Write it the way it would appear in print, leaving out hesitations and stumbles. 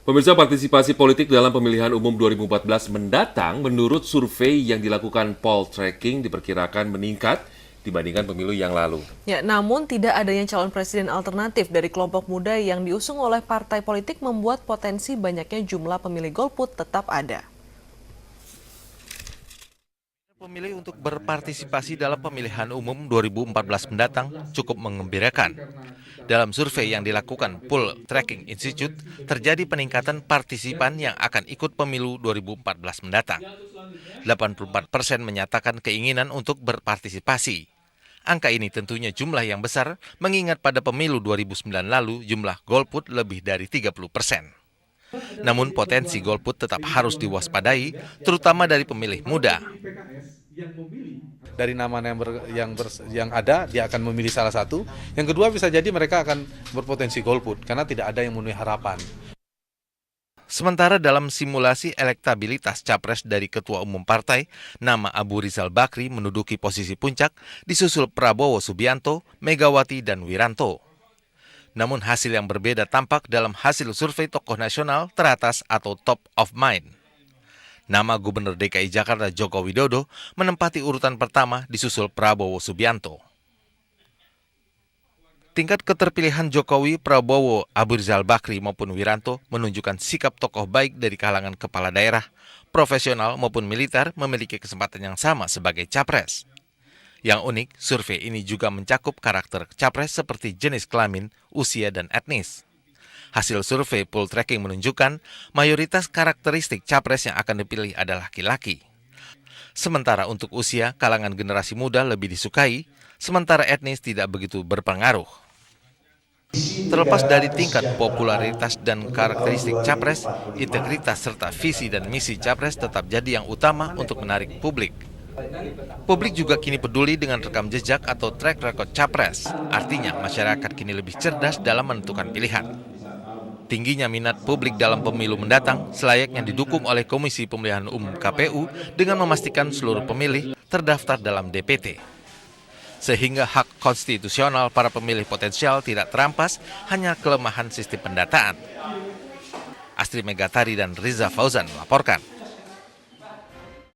Pemirsa, partisipasi politik dalam pemilihan umum 2014 mendatang menurut survei yang dilakukan Poltreking diperkirakan meningkat dibandingkan pemilu yang lalu. Ya, namun tidak adanya calon presiden alternatif dari kelompok muda yang diusung oleh partai politik membuat potensi banyaknya jumlah pemilih golput tetap ada. Pemilih untuk berpartisipasi dalam pemilihan umum 2014 mendatang cukup mengembirakan. Dalam survei yang dilakukan Poltreking Institute, terjadi peningkatan partisipan yang akan ikut pemilu 2014 mendatang. 84% menyatakan keinginan untuk berpartisipasi. Angka ini tentunya jumlah yang besar, mengingat pada pemilu 2009 lalu jumlah golput lebih dari 30%. Namun potensi golput tetap harus diwaspadai, terutama dari pemilih muda. Dari nama yang ada, dia akan memilih salah satu. Yang kedua, bisa jadi mereka akan berpotensi golput karena tidak ada yang memenuhi harapan. Sementara dalam simulasi elektabilitas capres dari Ketua Umum Partai, nama Abu Rizal Bakri menduduki posisi puncak, disusul Prabowo Subianto, Megawati, dan Wiranto. Namun hasil yang berbeda tampak dalam hasil survei tokoh nasional teratas atau top of mind. Nama Gubernur DKI Jakarta Joko Widodo menempati urutan pertama disusul Prabowo Subianto. Tingkat keterpilihan Jokowi, Prabowo, Abu Rizal Bakri maupun Wiranto menunjukkan sikap tokoh baik dari kalangan kepala daerah, profesional maupun militer memiliki kesempatan yang sama sebagai capres. Yang unik, survei ini juga mencakup karakter capres seperti jenis kelamin, usia, dan etnis. Hasil survei Poltreking menunjukkan mayoritas karakteristik capres yang akan dipilih adalah laki-laki. Sementara untuk usia, kalangan generasi muda lebih disukai, sementara etnis tidak begitu berpengaruh. Terlepas dari tingkat popularitas dan karakteristik capres, integritas serta visi dan misi capres tetap jadi yang utama untuk menarik publik. Publik juga kini peduli dengan rekam jejak atau track record capres, artinya masyarakat kini lebih cerdas dalam menentukan pilihan. Tingginya minat publik dalam pemilu mendatang selayaknya didukung oleh Komisi Pemilihan Umum KPU dengan memastikan seluruh pemilih terdaftar dalam DPT. Sehingga hak konstitusional para pemilih potensial tidak terampas, hanya kelemahan sistem pendataan. Astri Megatari dan Riza Fauzan melaporkan.